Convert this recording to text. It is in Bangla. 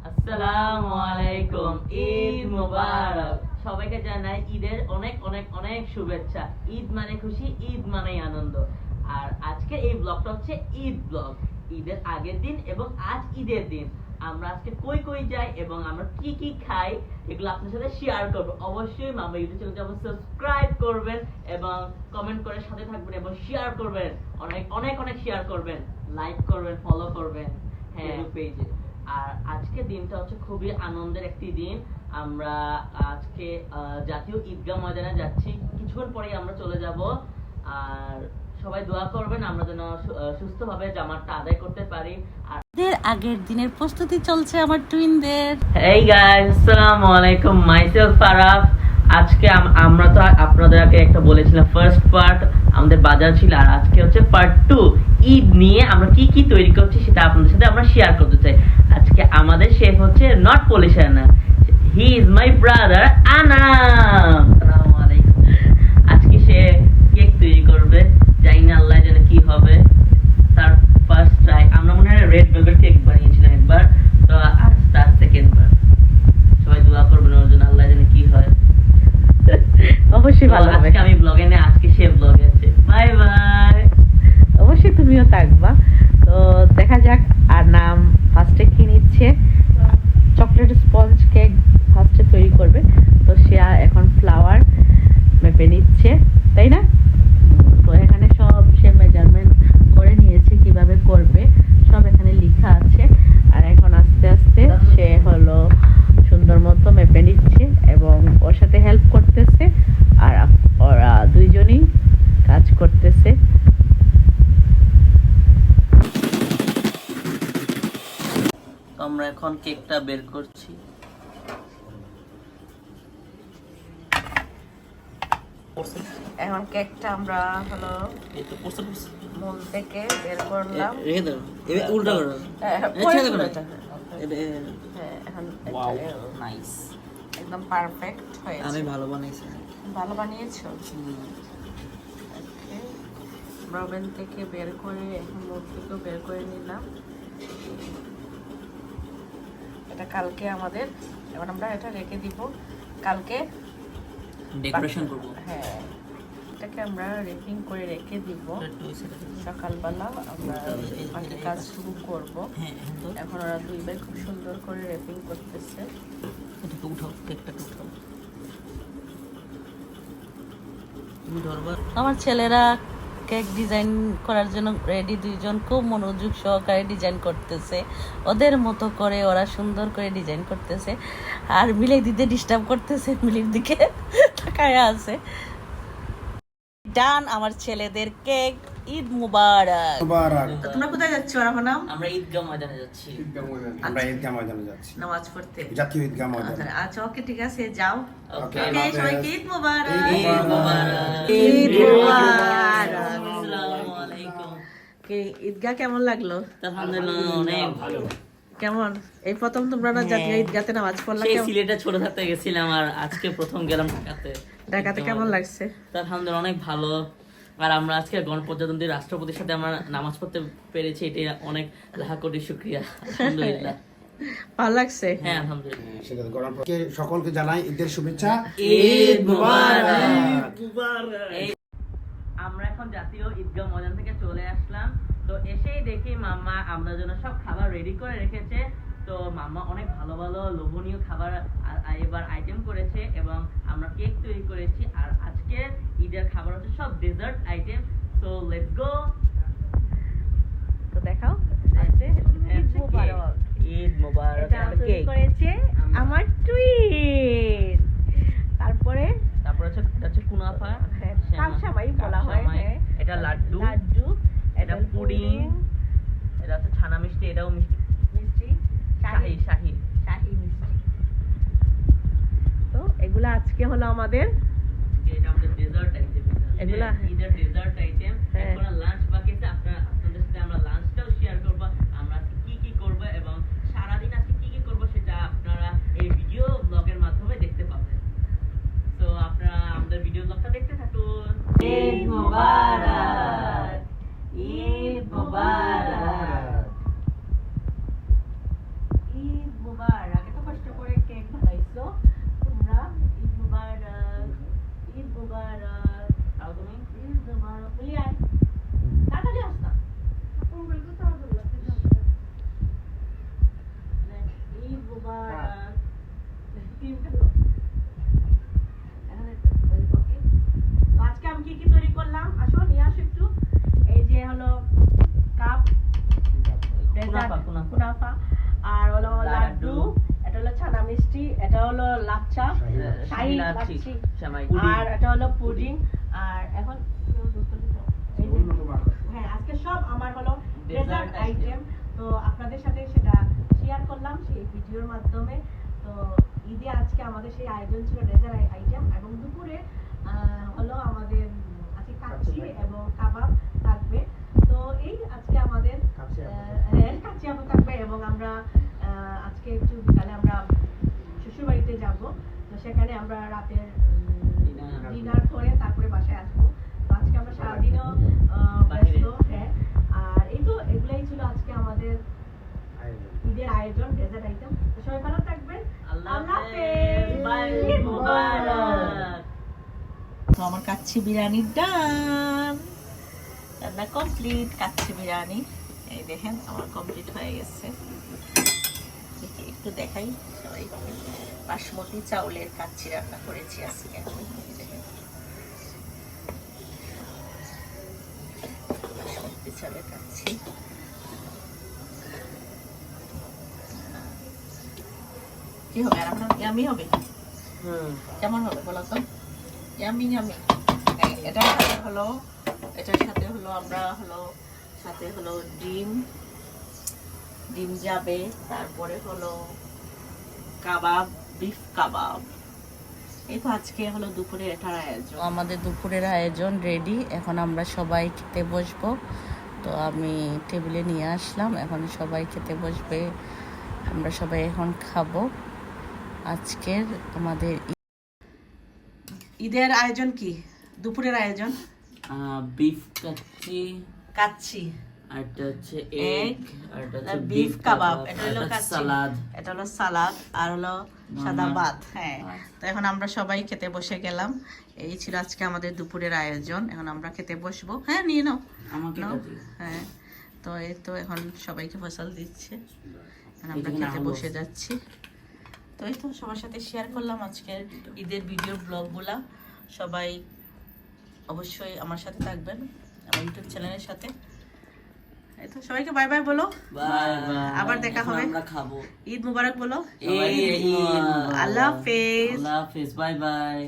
আসসালামু আলাইকুম, ঈদ মুবারক। সবাইকে জানাই ঈদের অনেক অনেক অনেক শুভেচ্ছা। ঈদ মানে খুশি, ঈদ মানে আনন্দ। আর আজকে এই ব্লগটা হচ্ছে ঈদ ব্লগ। ঈদের আগের দিন এবং আজ ঈদের দিন আমরা আজকে কই কই যাই এবং আমরা কি কি খাই এগুলো আপনার সাথে শেয়ার করব। অবশ্যই মামা ইউটিউব চ্যানেলটা সাবস্ক্রাইব করবেন এবং কমেন্ট করে সাথে থাকবেন এবং শেয়ার করবেন, অনেক অনেক অনেক শেয়ার করবেন, লাইক করবেন, ফলো করবেন হ্যাঁ পেজে। আর আজকে দিনটা হচ্ছে খুবই আনন্দের একটি দিন। আমরা আজকে জাতীয় ঈদগাহ ময়দানে যাচ্ছি, কিছুক্ষণ পরেই আমরা চলে যাব। আর সবাই দোয়া করবেন আমরা যেন সুস্থভাবে জামাতটা আদায় করতে পারি। আর আগের দিনের প্রস্তুতি চলছে আমার টুইনদের। হেই গাইস, আসসালামু আলাইকুম, মাইসেলফ ফারাফ। আজকে আমরা তো আপনাদের আগে একটা বলেছিলাম ফার্স্ট পার্ট আমাদের বাজার ছিল, আর আজকে হচ্ছে পার্ট 2 ঈদ নিয়ে আমরা কি কি তৈরি করছি সেটা আপনাদের সাথে আমরা শেয়ার করতে চাই। আজকে আমাদের শেফ হচ্ছে নট পলিশানা, he is my brother Anam. আসসালামু আলাইকুম। আজকে সে কেক তৈরি করবে, জানি না আল্লাহ জানে কি হবে। তার ফার্স্ট ট্রাই, আমরা মনে হয় রেড ভেলভেট কেক বানিয়েছিলাম একবার, তো আজ তার সেকেন্ড বার। সবাই দোয়া করবেন ওর জন্য, আল্লাহ জানে কি হয়। অবশ্যই ভালো হবে। আজকে আমি ব্লগে নেই, আজকে সে ব্লগে আছে। Bye bye. অবশ্যই তুমিও থাকবা। তো দেখা যাক। আর নাম ফার্স্টে কি নিচ্ছে, চকলেট স্পঞ্জ কেক ফার্স্টে তৈরি করবে। তো সে এখন ফ্লাওয়ার মেপে নিচ্ছে, তাই না? তো এখানে সব সে মেজারমেন্ট করে নিয়েছে, কিভাবে করবে সব এখানে লেখা আছে। আর এখন আস্তে আস্তে সে হলো সুন্দর মতো মেপে নিচ্ছে এবং ওর সাথে হেল্প করতেছে। আর ওরা দুইজনই কাজ করতেছে। আমরা এখন কেকটা বের করছি। এখন কেকটা আমরা হলো মূল থেকে বের করলাম। উল্টা করো। এখন নাইস, একদম পারফেক্ট হয়েছে। আমি ভালো বানাইছি। ভালো বানিয়েছো? ওকে, ওভেন থেকে বের করে এখন মূল থেকেও বের করে নিলাম। এটা কালকে আমাদের, এবার আমরা এটা রেখে দিব, কালকে ডেকোরেশন করব। হ্যাঁ, এটাকে আমরা রেপিং করে রেখে দিব। সকালবেলা আমরা বাকি কাজ শুরু করব। এখন ওরা দুই ভাই খুব সুন্দর করে রেপিং করতেছে। এটাকে উঠাও, কেকটাকে উঠাও। তুমি ধরবা। আমার ছেলেরা কেক ডিজাইন করার জন্য রেডি, দুইজন খুব মনোযোগ সহকারে ডিজাইন করতেছে, ওদের মতো করে ওরা সুন্দর করে ডিজাইন করতেছে। আর মিলাই দিতে ডিস্টার্ব করতেছে, মিলির দিকে তাকায় আছে। ডান আমার ছেলেদের কেক। ঈদ মুবারক। তো তোমরা কোথায় যাচ্ছ রাহনাম? আমরা ঈদগাহ ময়দানে যাচ্ছি। আমরা ঈদগাহ ময়দানে যাচ্ছি, নামাজ পড়তে। জাতীয় ঈদগাহ ময়দানে। আচ্ছা ওকে, ঠিক আছে, যাও। ওকে, ওকে, সবাইকে ঈদ মুবারক। ঈদ মুবারক। ঈদ মুবারক। আসসালামু আলাইকুম। কে ঈদগাহ কেমন লাগলো? আলহামদুলিল্লাহ অনেক ভালো। কেমন এই প্রথম তোমরা না জাতীয় ঈদগাহতে নামাজ পড়লা? সেই কেমন সিলেটে ছোট থাকতে গেছিলাম আর আজকে প্রথম গেলাম ঢাকাতে। ঢাকাতে কেমন লাগছে? আলহামদুলিল্লাহ অনেক ভালো। আর আমরা আজকে গণপ্রজাতন্ত্রী রাষ্ট্রপতির সাথে আমরা নামাজ পড়তে পেরেছি, এটা অনেক লাখ কোটি শুকরিয়া। আলহামদুলিল্লাহ ভালো লাগছে। হ্যাঁ আলহামদুলিল্লাহ। সেটা তো গণপ্রজাতন্ত্রীকে সকলকে জানাই ঈদের শুভেচ্ছা। ঈদ মুবারক। আমরা এখন জাতীয় ঈদগাহ ময়দান থেকে চলে আসলাম। তো এসেই দেখি মাম্মা আমরা জন্য সব খাবার রেডি করে রেখেছে। তো মাম্মা অনেক ভালো ভালো লোভনীয় খাবার এবার আইটেম করেছে এবং আমরা কেক তৈরি করেছি। আর আজকে ঈদের খাবার হচ্ছে সব dessert item. So let's go. তো দেখাও, আছে ঈদ মুবারক। ঈদ মুবারক। এটা তৈরি করেছে আমার টুইন। তারপরে হচ্ছে এটা হচ্ছে কুনাফা, কামসামাই বলা হয়। হ্যাঁ, এটা লাড্ডু, লাড্ডু, এটা পুডিং, এটা হচ্ছে ছানা মিষ্টি, এটাও মিষ্টি, মিষ্টি, শাহি শাহি শাহি মিষ্টি। তো এগুলো আজকে হলো আমাদের, এটা আমাদের ডেজার্ট আইটেম। এগুলা ঈদের ডেজার্ট আইটেম। এখন লাঞ্চ বাকি আছে, আপনাদের সাথে আমরা লাঞ্চটাও শেয়ার করব। আমরা আজকে কি কি করব এবং সারাদিন আজকে কি কি করব সেটা আপনারা এই ভিডিও ব্লগের মাধ্যমে দেখতে পাবেন। তো আপনারা আমাদের ভিডিও ব্লগটা দেখতে থাকুন। ঈদ মুবারক। ঈদ মুবারক। ঈদ মুবারক। কুনাফা, আর হলো লাড্ডু, এটা হলো ছানা মিষ্টি, এটা হলো লাচ্ছা, শাহী লাচ্ছি, আর এটা হলো পুডিং। আর এখন হ্যাঁ, আজকে সব আমার হলো ডেজার্ট আইটেম, তো আপনাদের সাথে সেটা শেয়ার করলাম সেই ভিডিওর মাধ্যমে। তো ঈদে আজকে আমাদের সেই আয়োজন ছিল ডেজার্ট আইটেম, এবং দুপুরে হলো আমাদের আজকে কাচ্চি এবং কাবাব থাকবে। তো এই আজকে আমাদের কাচ্চি আপু থাকবে, এবং আমরা আজকে একটু বিকালে আমরা শ্বশুর বাড়িতে যাব, তো সেখানে আমরা রাতের ডিনার করে তারপরে বাসায় আসবো। তো আজকে আমরা সারাদিনও ব্যস্ত। হ্যাঁ, আর এই তো এগুলাই ছিল আজকে আমাদের ঈদের আয়োজন, ডেজার্ট আইটেম। তো সবাই ভালো থাকবেন, আল্লাহ হাফেজ, বাই, ঈদ মুবারক। তো আমার কাচ্চি বিরিয়ানি ডান, রান্না কমপ্লিট। কাচ্চি বিরিয়ানি এই দেখেন আমার কমপ্লিট হয়ে গেছে। দেখি একটু দেখাই সবাইকে, বাসমতি চাউলের কাচ্চি রান্না করেছি আজকে। এই দেখেন বাসমতি চাউলের কাচ্চি। কি হবে আপনার? ইয়ামি হবে? কেমন হবে বলো তো? Yummy yummy. এটার সাথে হলো আমরা সাথে হলো ডিম যাবে, তারপরে হলো কাবাব, বিফ কাবাব। এই তো আজকে হলো দুপুরে এটার আয়োজন। আমাদের দুপুরের আয়োজন রেডি, এখন আমরা সবাই খেতে বসবো। তো আমি টেবিলে নিয়ে আসলাম, এখন সবাই খেতে বসবে, আমরা সবাই এখন খাবো। আজকের আমাদের ঈদের আয়োজন কি? দুপুরের আয়োজন বিফ কাচ্চি, কাচ্চি, আর এটা হচ্ছে এগ, আর এটা হচ্ছে বিফ কাবাব, এটা হলো কাচ্চি, সালাদ, এটা হলো সালাদ, আর হলো সাদা ভাত। হ্যাঁ, তো এখন আমরা সবাই খেতে বসে গেলাম। এই ছিল আজকে আমাদের দুপুরের আয়োজন। এখন আমরা খেতে বসবো। হ্যাঁ, নিয়ে নাও, আমাকে নাও। এটা দিও। হ্যাঁ, তো এই তো এখন সবাইকে ফসল দিচ্ছে, এখন আমরা খেতে বসে যাচ্ছি। তো এই তো সবার সাথে শেয়ার করলাম আজকের ঈদের ভিডিও ব্লগগুলা। সবাই অবশ্যই আমার সাথে থাকবেন, আমার ইউটিউব চ্যানেলের সাথে। এই তো সবাইকে বাই বাই বলো, বাই বাই, আবার দেখা হবে। আমরা খাবো। ঈদ মুবারক বলো, ঈদ মুবারক। আল্লাহ হাফেজ। আল্লাহ হাফেজ, বাই বাই।